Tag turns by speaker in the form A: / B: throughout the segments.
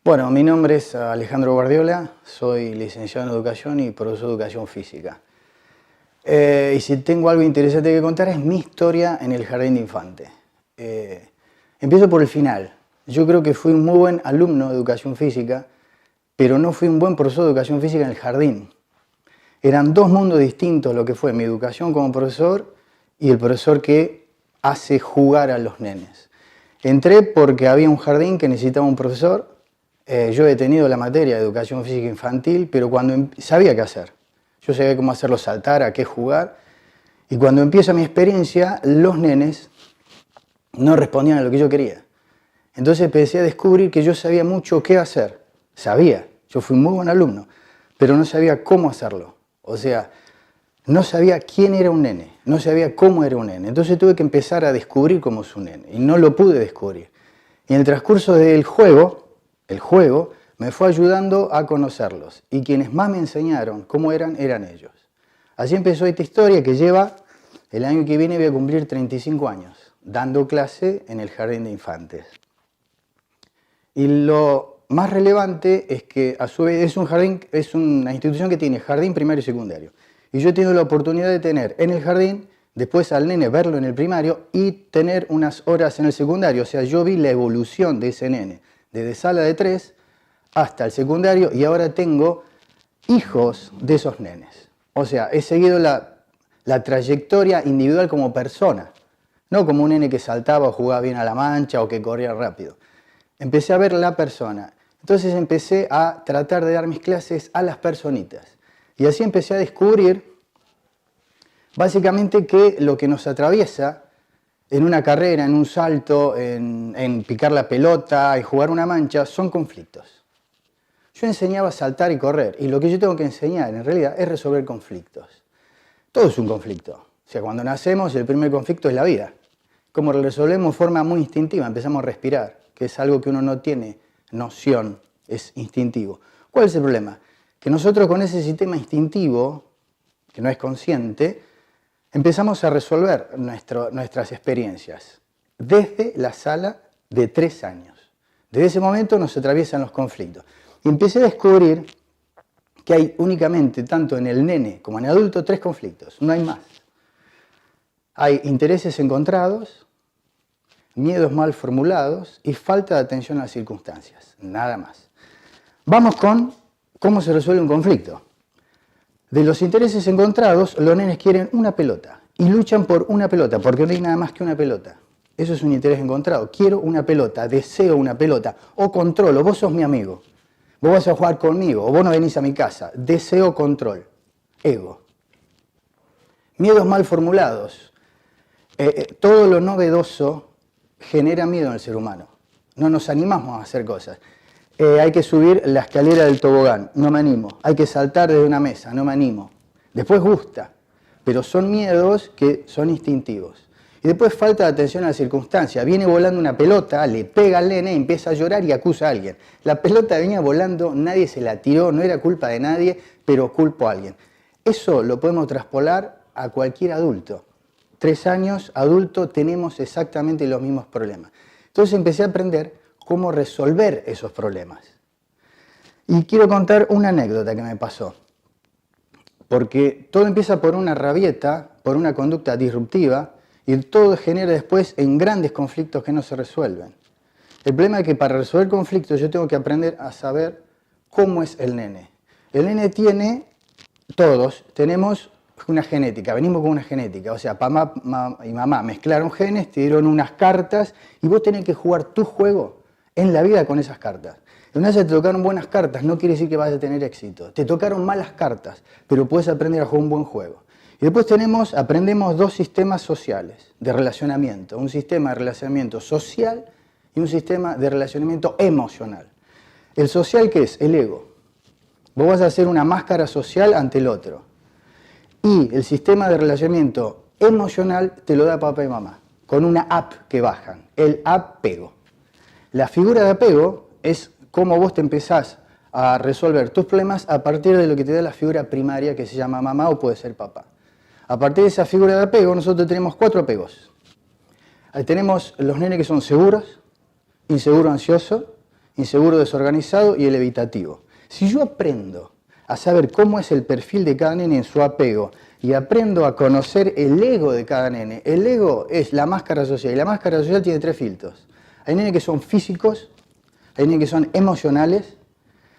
A: Bueno, mi nombre es Alejandro Guardiola, soy licenciado en Educación y profesor de Educación Física. Y si tengo algo interesante que contar es mi historia en el jardín de infante. Empiezo por el final. Yo creo que fui un muy buen alumno de Educación Física, pero no fui un buen profesor de Educación Física en el jardín. Eran dos mundos distintos lo que fue mi educación como profesor y el profesor que hace jugar a los nenes. Entré porque había un jardín que necesitaba un profesor. Yo he tenido la materia de Educación Física Infantil, pero cuando sabía qué hacer. Yo sabía cómo hacerlo saltar, a qué jugar. Y cuando empieza mi experiencia, los nenes no respondían a lo que yo quería. Entonces empecé a descubrir que yo sabía mucho qué hacer. Sabía, yo fui un muy buen alumno, pero no sabía cómo hacerlo. O sea, no sabía quién era un nene, no sabía cómo era un nene. Entonces tuve que empezar a descubrir cómo es un nene, y no lo pude descubrir. Y en el transcurso del juego, el juego me fue ayudando a conocerlos. Y quienes más me enseñaron cómo eran ellos. Así empezó esta historia que lleva, el año que viene voy a cumplir 35 años, dando clase en el jardín de infantes. Y lo más relevante es que a su vez es una institución que tiene jardín primario y secundario. Y yo he tenido la oportunidad de tener en el jardín, después al nene verlo en el primario y tener unas horas en el secundario. O sea, yo vi la evolución de ese nene, desde sala de 3 hasta el secundario, y ahora tengo hijos de esos nenes. O sea, he seguido la trayectoria individual como persona, no como un nene que saltaba o jugaba bien a la mancha o que corría rápido. Empecé a ver la persona. Entonces empecé a tratar de dar mis clases a las personitas. Y así empecé a descubrir básicamente que lo que nos atraviesa en una carrera, en un salto, en picar la pelota, en jugar una mancha, son conflictos. Yo enseñaba a saltar y correr, y lo que yo tengo que enseñar en realidad es resolver conflictos. Todo es un conflicto. O sea, cuando nacemos el primer conflicto es la vida. Como lo resolvemos de forma muy instintiva, empezamos a respirar, que es algo que uno no tiene noción, es instintivo. ¿Cuál es el problema? Que nosotros con ese sistema instintivo, que no es consciente, empezamos a resolver nuestras experiencias desde la sala de 3 años. Desde ese momento nos atraviesan los conflictos. Y empecé a descubrir que hay únicamente, tanto en el nene como en el adulto, 3 conflictos, no hay más. Hay intereses encontrados, miedos mal formulados y falta de atención a las circunstancias, nada más. Vamos con cómo se resuelve un conflicto. De los intereses encontrados, los nenes quieren una pelota y luchan por una pelota, porque no hay nada más que una pelota. Eso es un interés encontrado. Quiero una pelota, deseo una pelota, o controlo, vos sos mi amigo, vos vas a jugar conmigo, o vos no venís a mi casa. Deseo control, ego. Miedos mal formulados. Todo lo novedoso genera miedo en el ser humano. No nos animamos a hacer cosas. Hay que subir la escalera del tobogán, no me animo. Hay que saltar desde una mesa, no me animo. Después gusta, pero son miedos que son instintivos. Y después falta de atención a la circunstancia. Viene volando una pelota, le pega al nene, empieza a llorar y acusa a alguien. La pelota venía volando, nadie se la tiró, no era culpa de nadie, pero culpo a alguien. Eso lo podemos traspolar a cualquier adulto. 3 años, adulto, tenemos exactamente los mismos problemas. Entonces empecé a aprender cómo resolver esos problemas. Y quiero contar una anécdota que me pasó. Porque todo empieza por una rabieta, por una conducta disruptiva, y todo genera después en grandes conflictos que no se resuelven. El problema es que para resolver conflictos yo tengo que aprender a saber cómo es el nene. El nene tiene, todos tenemos una genética, venimos con una genética, o sea, papá y mamá mezclaron genes, te dieron unas cartas y vos tenés que jugar tu juego en la vida con esas cartas. Una vez te tocaron buenas cartas, no quiere decir que vas a tener éxito. Te tocaron malas cartas, pero puedes aprender a jugar un buen juego. Y después aprendemos 2 sistemas sociales de relacionamiento. Un sistema de relacionamiento social y un sistema de relacionamiento emocional. El social, ¿qué es? El ego. Vos vas a hacer una máscara social ante el otro. Y el sistema de relacionamiento emocional te lo da papá y mamá, con una app que bajan, el apego. La figura de apego es cómo vos te empezás a resolver tus problemas a partir de lo que te da la figura primaria que se llama mamá o puede ser papá. A partir de esa figura de apego nosotros tenemos 4 apegos. Ahí tenemos los nenes que son seguros, inseguro, ansioso, inseguro, desorganizado y el evitativo. Si yo aprendo a saber cómo es el perfil de cada nene en su apego y aprendo a conocer el ego de cada nene, el ego es la máscara social y la máscara social tiene 3 filtros. Hay nenes que son físicos, hay nenes que son emocionales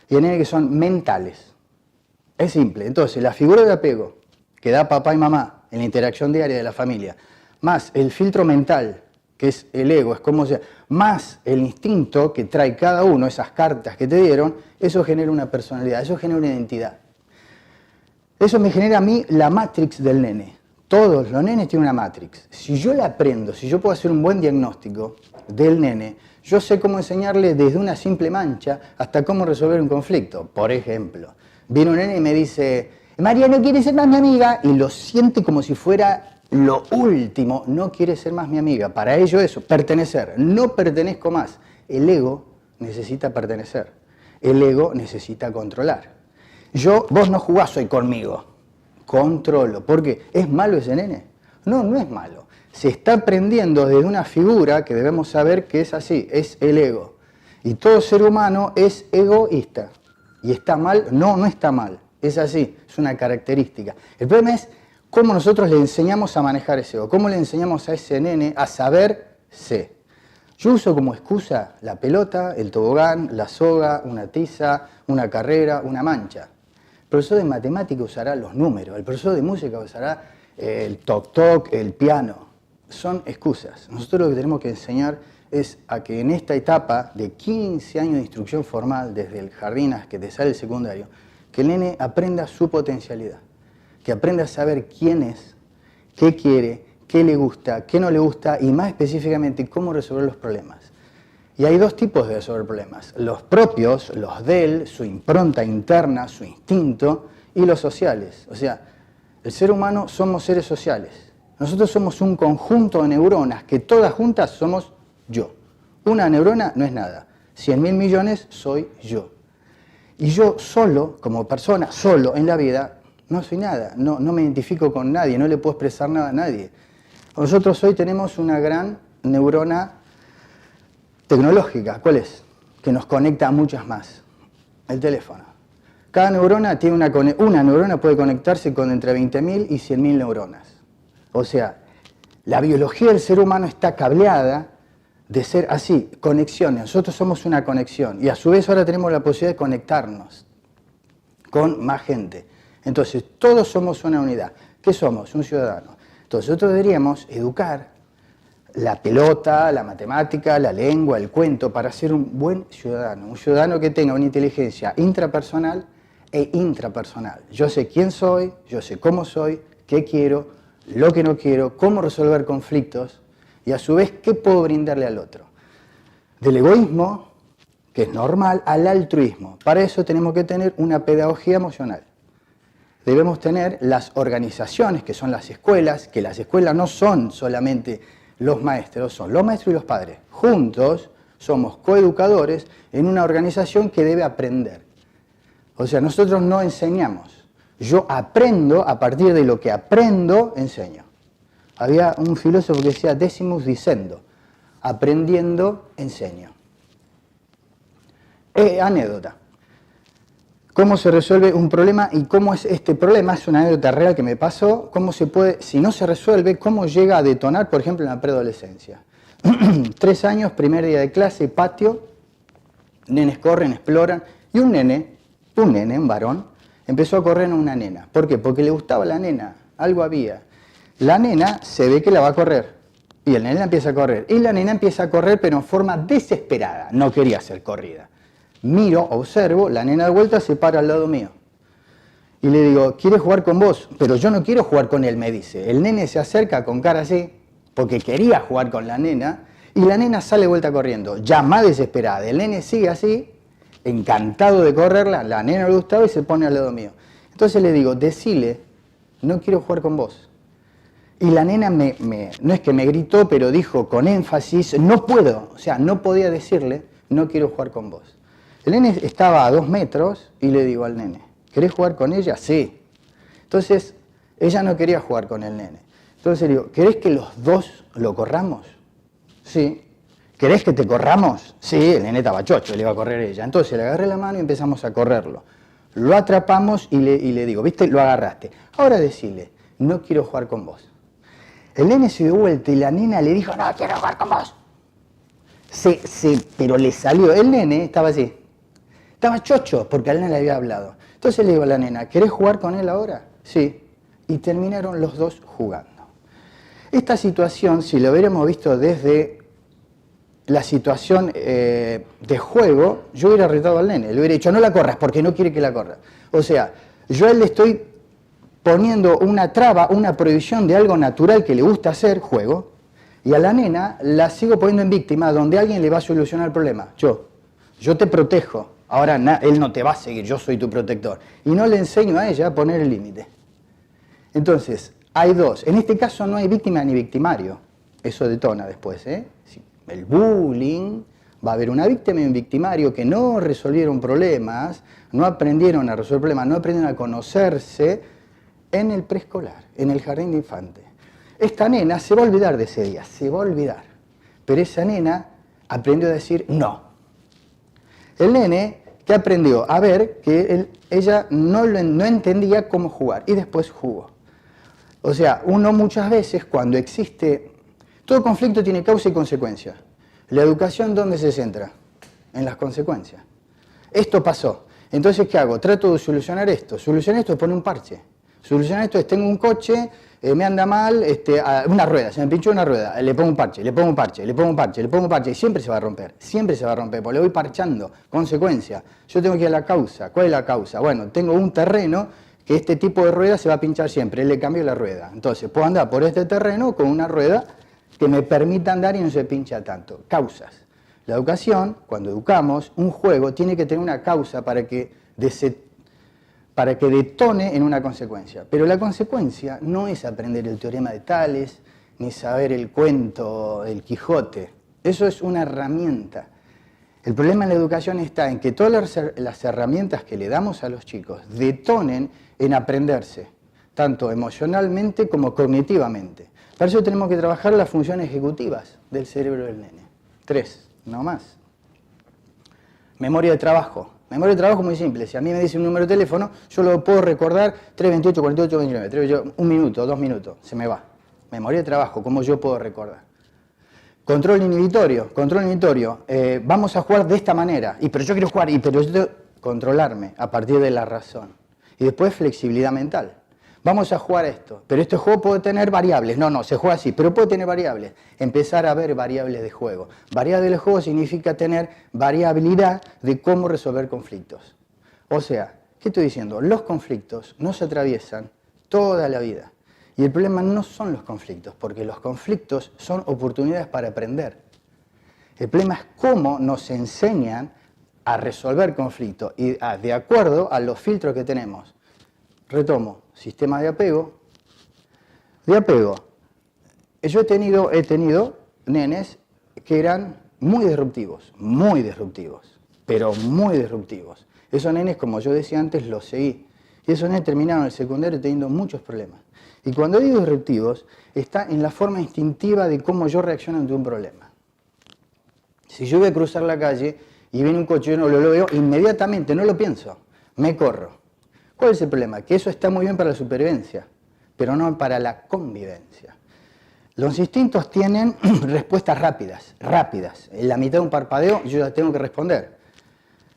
A: y hay nenes que son mentales. Es simple. Entonces, la figura de apego que da papá y mamá en la interacción diaria de la familia, más el filtro mental, que es el ego, es como sea, más el instinto que trae cada uno, esas cartas que te dieron, eso genera una personalidad, eso genera una identidad. Eso me genera a mí la matrix del nene. Todos los nenes tienen una matrix. Si yo la aprendo, si yo puedo hacer un buen diagnóstico del nene, yo sé cómo enseñarle desde una simple mancha hasta cómo resolver un conflicto. Por ejemplo, viene un nene y me dice, María no quiere ser más mi amiga, y lo siente como si fuera lo último, no quiere ser más mi amiga. Para ello eso, pertenecer. No pertenezco más. El ego necesita pertenecer. El ego necesita controlar. Vos no jugás hoy conmigo. Controlo. ¿Por qué? ¿Es malo ese nene? No, no es malo. Se está aprendiendo desde una figura que debemos saber que es así, es el ego. Y todo ser humano es egoísta. ¿Y está mal? No, no está mal. Es así, es una característica. El problema es cómo nosotros le enseñamos a manejar ese ego, cómo le enseñamos a ese nene a saberse. Yo uso como excusa la pelota, el tobogán, la soga, una tiza, una carrera, una mancha. El profesor de matemática usará los números, el profesor de música usará el toc-toc, el piano. Son excusas. Nosotros lo que tenemos que enseñar es a que en esta etapa de 15 años de instrucción formal, desde el jardín hasta que te sale el secundario, que el nene aprenda su potencialidad, que aprenda a saber quién es, qué quiere, qué le gusta, qué no le gusta y más específicamente cómo resolver los problemas. Y hay 2 tipos de resolver problemas, los propios, los de él, su impronta interna, su instinto, y los sociales. O sea, el ser humano somos seres sociales. Nosotros somos un conjunto de neuronas que todas juntas somos yo. Una neurona no es nada. 100.000 millones soy yo. Y yo solo, como persona, solo en la vida, no soy nada. No me identifico con nadie, no le puedo expresar nada a nadie. Nosotros hoy tenemos una gran neurona tecnológica. ¿Cuál es? Que nos conecta a muchas más. El teléfono. Cada neurona tiene una neurona puede conectarse con entre 20.000 y 100.000 neuronas. O sea, la biología del ser humano está cableada de ser así, conexiones. Nosotros somos una conexión y a su vez ahora tenemos la posibilidad de conectarnos con más gente. Entonces, todos somos una unidad. ¿Qué somos? Un ciudadano. Entonces, nosotros deberíamos educar la pelota, la matemática, la lengua, el cuento, para ser un buen ciudadano. Un ciudadano que tenga una inteligencia intrapersonal e intrapersonal. Yo sé quién soy, yo sé cómo soy, qué quiero, lo que no quiero, cómo resolver conflictos y a su vez qué puedo brindarle al otro. Del egoísmo, que es normal, al altruismo. Para eso tenemos que tener una pedagogía emocional. Debemos tener las organizaciones, que son las escuelas, que las escuelas no son solamente los maestros, son los maestros y los padres. Juntos somos coeducadores en una organización que debe aprender. O sea, nosotros no enseñamos. Yo aprendo, a partir de lo que aprendo, enseño. Había un filósofo que decía decimus dicendo, aprendiendo, enseño. Anécdota. ¿Cómo se resuelve un problema y cómo es este problema? Es una anécdota real que me pasó. ¿Cómo se puede, si no se resuelve, cómo llega a detonar, por ejemplo, en la preadolescencia? 3 años, primer día de clase, patio, nenes corren, exploran, y un nene, un varón, empezó a correr a una nena. ¿Por qué? Porque le gustaba la nena, algo había. La nena se ve que la va a correr, y el nene la empieza a correr. Y la nena empieza a correr, pero en forma desesperada, no quería ser corrida. Miro, observo, la nena de vuelta se para al lado mío. Y le digo, ¿quieres jugar con vos? Pero yo no quiero jugar con él, me dice. El nene se acerca con cara así, porque quería jugar con la nena, y la nena sale de vuelta corriendo, ya más desesperada. El nene sigue así, encantado de correrla, la nena le gustaba y se pone al lado mío. Entonces le digo, decile, no quiero jugar con vos. Y la nena no es que me gritó, pero dijo con énfasis, no puedo, o sea, no podía decirle, no quiero jugar con vos. El nene estaba a 2 metros y le digo al nene, ¿querés jugar con ella? Sí. Entonces, ella no quería jugar con el nene. Entonces le digo, ¿querés que los dos lo corramos? Sí. ¿Querés que te corramos? Sí, el nene estaba chocho, le iba a correr ella. Entonces le agarré la mano y empezamos a correrlo. Lo atrapamos y le digo, ¿viste? Lo agarraste. Ahora decile, no quiero jugar con vos. El nene se dio vuelta y la nena le dijo, no quiero jugar con vos. Pero le salió. El nene estaba así. Estaba chocho porque al nene le había hablado. Entonces le digo a la nena, ¿querés jugar con él ahora? Sí. Y terminaron los dos jugando. Esta situación, si lo hubiéramos visto desde la situación de juego, yo hubiera retado al nene. Le hubiera dicho, no la corras porque no quiere que la corra. O sea, yo a él le estoy poniendo una traba, una prohibición de algo natural que le gusta hacer, juego, y a la nena la sigo poniendo en víctima donde alguien le va a solucionar el problema. Yo te protejo, ahora él no te va a seguir, yo soy tu protector. Y no le enseño a ella a poner el límite. Entonces, hay dos. En este caso no hay víctima ni victimario. Eso detona después, ¿eh? El bullying, va a haber una víctima y un victimario que no resolvieron problemas, no aprendieron a resolver problemas, no aprendieron a conocerse en el preescolar, en el jardín de infantes. Esta nena se va a olvidar de ese día, se va a olvidar. Pero esa nena aprendió a decir no. El nene que aprendió a ver que ella no entendía cómo jugar y después jugó. O sea, uno muchas veces cuando existe... Todo conflicto tiene causa y consecuencia. La educación, ¿dónde se centra? En las consecuencias. Esto pasó. Entonces, ¿qué hago? Trato de solucionar esto. Solucionar esto es poner un parche. Solucionar esto es, tengo un coche, me anda mal, una rueda, se me pinchó una rueda, le pongo un parche, le pongo un parche, le pongo un parche, le pongo un parche, y siempre se va a romper, porque le voy parchando. Consecuencia, yo tengo que ir a la causa. ¿Cuál es la causa? Bueno, tengo un terreno que este tipo de rueda se va a pinchar siempre, le cambio la rueda. Entonces, puedo andar por este terreno con una rueda que me permita andar y no se pincha tanto. Causas. La educación, cuando educamos, un juego tiene que tener una causa para que detone en una consecuencia. Pero la consecuencia no es aprender el teorema de Tales, ni saber el cuento del Quijote. Eso es una herramienta. El problema en la educación está en que todas las herramientas que le damos a los chicos detonen en aprenderse, tanto emocionalmente como cognitivamente. Para eso tenemos que trabajar las funciones ejecutivas del cerebro del nene. 3, no más. Memoria de trabajo. Memoria de trabajo muy simple. Si a mí me dice un número de teléfono, yo lo puedo recordar 328, 48, 29. Un minuto, 2 minutos, se me va. Memoria de trabajo, ¿cómo yo puedo recordar? Control inhibitorio. Vamos a jugar de esta manera. Pero yo quiero jugar, pero yo tengo que controlarme a partir de la razón. Y después flexibilidad mental. Vamos a jugar esto, pero este juego puede tener variables. No, se juega así, pero puede tener variables. Empezar a ver variables de juego. Variables de juego significa tener variabilidad de cómo resolver conflictos. O sea, ¿qué estoy diciendo? Los conflictos no se atraviesan toda la vida. Y el problema no son los conflictos, porque los conflictos son oportunidades para aprender. El problema es cómo nos enseñan a resolver conflictos y de acuerdo a los filtros que tenemos. Retomo, sistema de apego. Yo he tenido nenes que eran muy disruptivos, pero muy disruptivos. Esos nenes, como yo decía antes, los seguí. Y esos nenes terminaron el secundario teniendo muchos problemas. Y cuando digo disruptivos, está en la forma instintiva de cómo yo reacciono ante un problema. Si yo voy a cruzar la calle y viene un coche y yo no lo veo, inmediatamente, no lo pienso, me corro. ¿Cuál es el problema? Que eso está muy bien para la supervivencia, pero no para la convivencia. Los instintos tienen respuestas rápidas. En la mitad de un parpadeo yo ya tengo que responder.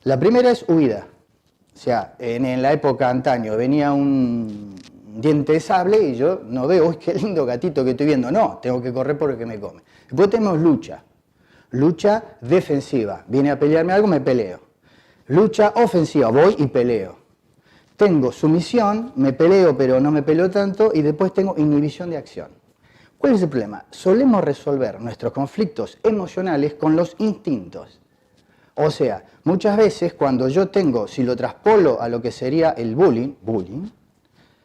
A: La primera es huida. O sea, en la época antaño venía un diente de sable y yo no veo, uy, qué lindo gatito que estoy viendo. No, tengo que correr porque me come. Después tenemos lucha. Lucha defensiva. Viene a pelearme algo, me peleo. Lucha ofensiva, voy y peleo. Tengo sumisión, me peleo pero no me peleo tanto y después tengo inhibición de acción. ¿Cuál es el problema? Solemos resolver nuestros conflictos emocionales con los instintos. O sea, muchas veces cuando yo tengo, si lo traspolo a lo que sería el bullying,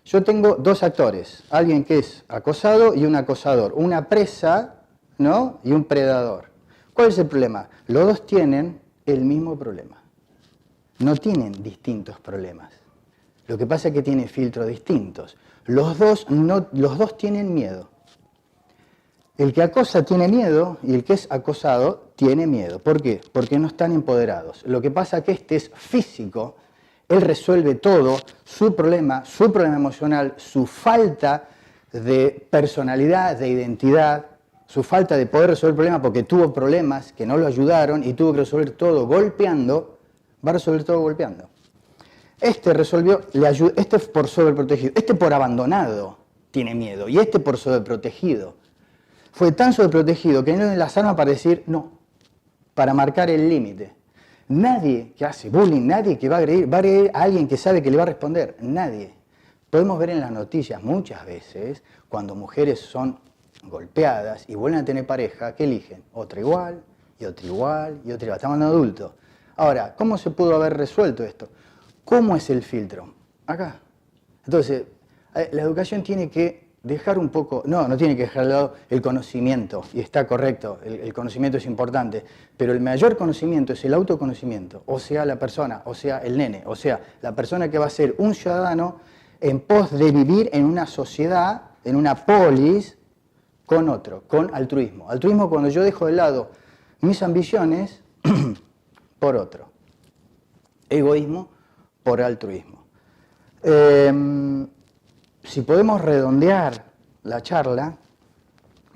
A: yo tengo dos actores, alguien que es acosado y un acosador, una presa, ¿no? Y un predador. ¿Cuál es el problema? Los dos tienen el mismo problema. No tienen distintos problemas. Lo que pasa es que tienen filtros distintos. Los dos tienen miedo. El que acosa tiene miedo y el que es acosado tiene miedo. ¿Por qué? Porque no están empoderados. Lo que pasa es que este es físico, él resuelve todo, su problema emocional, su falta de personalidad, de identidad, su falta de poder resolver el problema porque tuvo problemas que no lo ayudaron y tuvo que resolver todo golpeando, va a resolver todo golpeando. Este resolvió, este por sobreprotegido, este por abandonado tiene miedo y este por sobreprotegido. Fue tan sobreprotegido que no tiene las armas para decir no, para marcar el límite. Nadie que hace bullying, nadie que va a agredir a alguien que sabe que le va a responder, nadie. Podemos ver en las noticias muchas veces cuando mujeres son golpeadas y vuelven a tener pareja, ¿qué eligen? Otra igual, y otra igual, y otra igual. Estamos hablando de adultos. Ahora, ¿cómo se pudo haber resuelto esto? ¿Cómo es el filtro? Acá. Entonces, la educación tiene que dejar un poco, no tiene que dejar de lado el conocimiento, y está correcto, el conocimiento es importante, pero el mayor conocimiento es el autoconocimiento, o sea, la persona, o sea, el nene, o sea, la persona que va a ser un ciudadano en pos de vivir en una sociedad, en una polis, con otro, con altruismo. Altruismo cuando yo dejo de lado mis ambiciones por otro. Egoísmo por altruismo. Si podemos redondear la charla,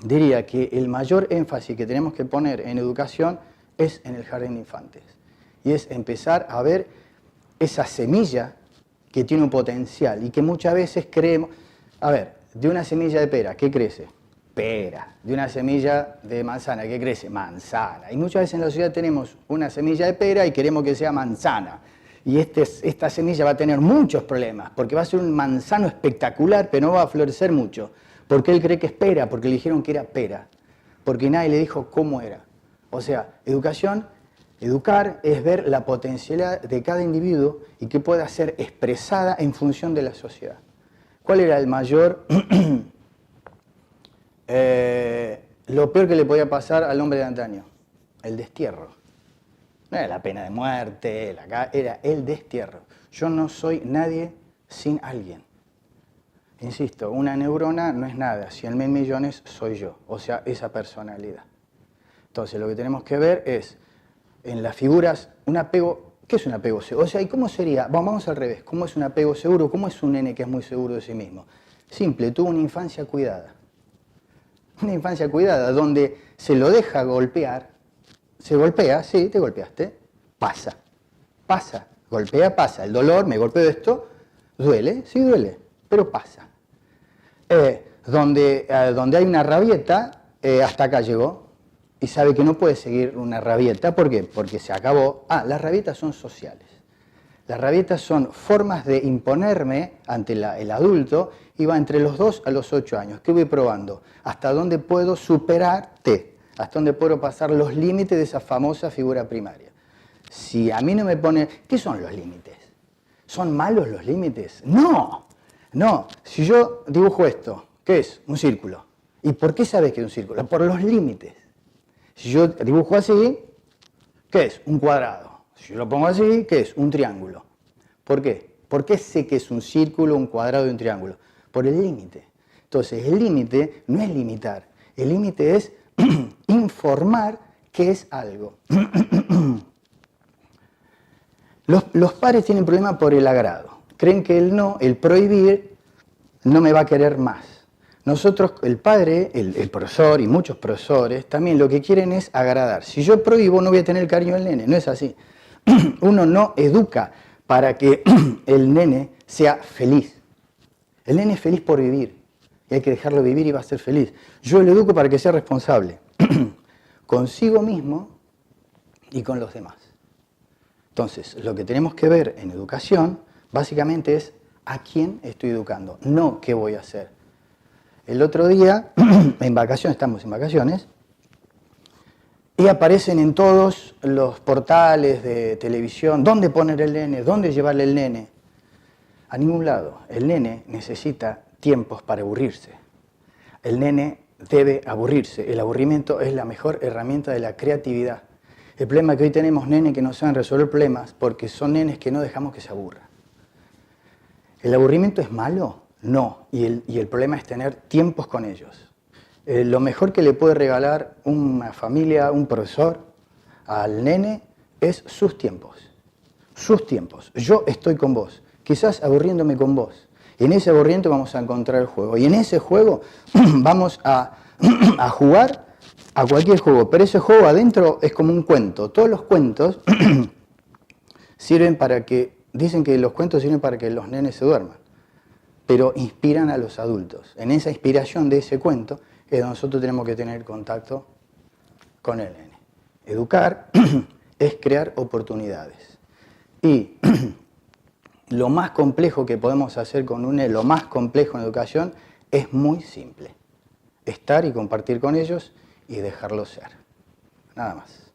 A: diría que el mayor énfasis que tenemos que poner en educación es en el jardín de infantes. Y es empezar a ver esa semilla que tiene un potencial y que muchas veces creemos... A ver, de una semilla de pera, ¿qué crece? Pera. De una semilla de manzana, ¿qué crece? Manzana. Y muchas veces en la sociedad tenemos una semilla de pera y queremos que sea manzana. Y esta semilla va a tener muchos problemas, porque va a ser un manzano espectacular, pero no va a florecer mucho. Porque él cree que es pera, porque le dijeron que era pera. Porque nadie le dijo cómo era. O sea, educar es ver la potencialidad de cada individuo y que pueda ser expresada en función de la sociedad. ¿Cuál era el mayor... lo peor que le podía pasar al hombre de antaño? El destierro. No era la pena de muerte, era el destierro. Yo no soy nadie sin alguien. Insisto, una neurona no es nada, 100.000 millones soy yo, o sea, esa personalidad. Entonces, lo que tenemos que ver es, en las figuras, un apego, ¿qué es un apego seguro? O sea, ¿y cómo sería? Vamos al revés, ¿cómo es un apego seguro? ¿Cómo es un nene que es muy seguro de sí mismo? Simple, tuvo una infancia cuidada. Una infancia cuidada, donde se lo deja golpear. Se golpea, sí, te golpeaste, pasa, golpea, pasa. El dolor, me golpeo esto, duele, sí duele, pero pasa. Donde hay una rabieta, hasta acá llegó, y sabe que no puede seguir una rabieta, ¿por qué? Porque se acabó. Las rabietas son sociales. Las rabietas son formas de imponerme ante el adulto y va entre los 2 a los 8 años. ¿Qué voy probando? ¿Hasta dónde puedo superarte? ¿Hasta dónde puedo pasar los límites de esa famosa figura primaria? Si a mí no me pone... ¿Qué son los límites? ¿Son malos los límites? No, no. Si yo dibujo esto, ¿qué es? Un círculo. ¿Y por qué sabes que es un círculo? Por los límites. Si yo dibujo así, ¿qué es? Un cuadrado. Si yo lo pongo así, ¿qué es? Un triángulo. ¿Por qué? ¿Por qué sé que es un círculo, un cuadrado y un triángulo? Por el límite. Entonces, el límite no es limitar. El límite es informar qué es algo. Los padres tienen problema por el agrado. Creen que el prohibir, no me va a querer más. Nosotros, el padre, el profesor y muchos profesores, también lo que quieren es agradar. Si yo prohíbo, no voy a tener el cariño del nene. No es así. Uno no educa para que el nene sea feliz. El nene es feliz por vivir. Y hay que dejarlo vivir y va a ser feliz. Yo lo educo para que sea responsable. Consigo mismo y con los demás. Entonces, lo que tenemos que ver en educación, básicamente es a quién estoy educando, no qué voy a hacer. El otro día, en vacaciones, estamos en vacaciones, y aparecen en todos los portales de televisión, ¿dónde poner el nene? ¿Dónde llevarle el nene? A ningún lado. El nene necesita tiempos para aburrirse. El nene debe aburrirse. El aburrimiento es la mejor herramienta de la creatividad. El problema es que hoy tenemos nenes que no saben resolver problemas porque son nenes que no dejamos que se aburran. ¿El aburrimiento es malo? No. Y el problema es tener tiempos con ellos. Lo mejor que le puede regalar una familia, un profesor, al nene es sus tiempos. Sus tiempos. Yo estoy con vos, quizás aburriéndome con vos. Y en ese aburrimiento vamos a encontrar el juego. Y en ese juego vamos a jugar a cualquier juego. Pero ese juego adentro es como un cuento. Todos los cuentos sirven para que, dicen que los cuentos sirven para que los nenes se duerman, pero inspiran a los adultos. En esa inspiración de ese cuento es donde nosotros tenemos que tener contacto con el nene. Educar es crear oportunidades. Y lo más complejo que podemos hacer con un nene, lo más complejo en educación, es muy simple. Estar y compartir con ellos y dejarlos ser. Nada más.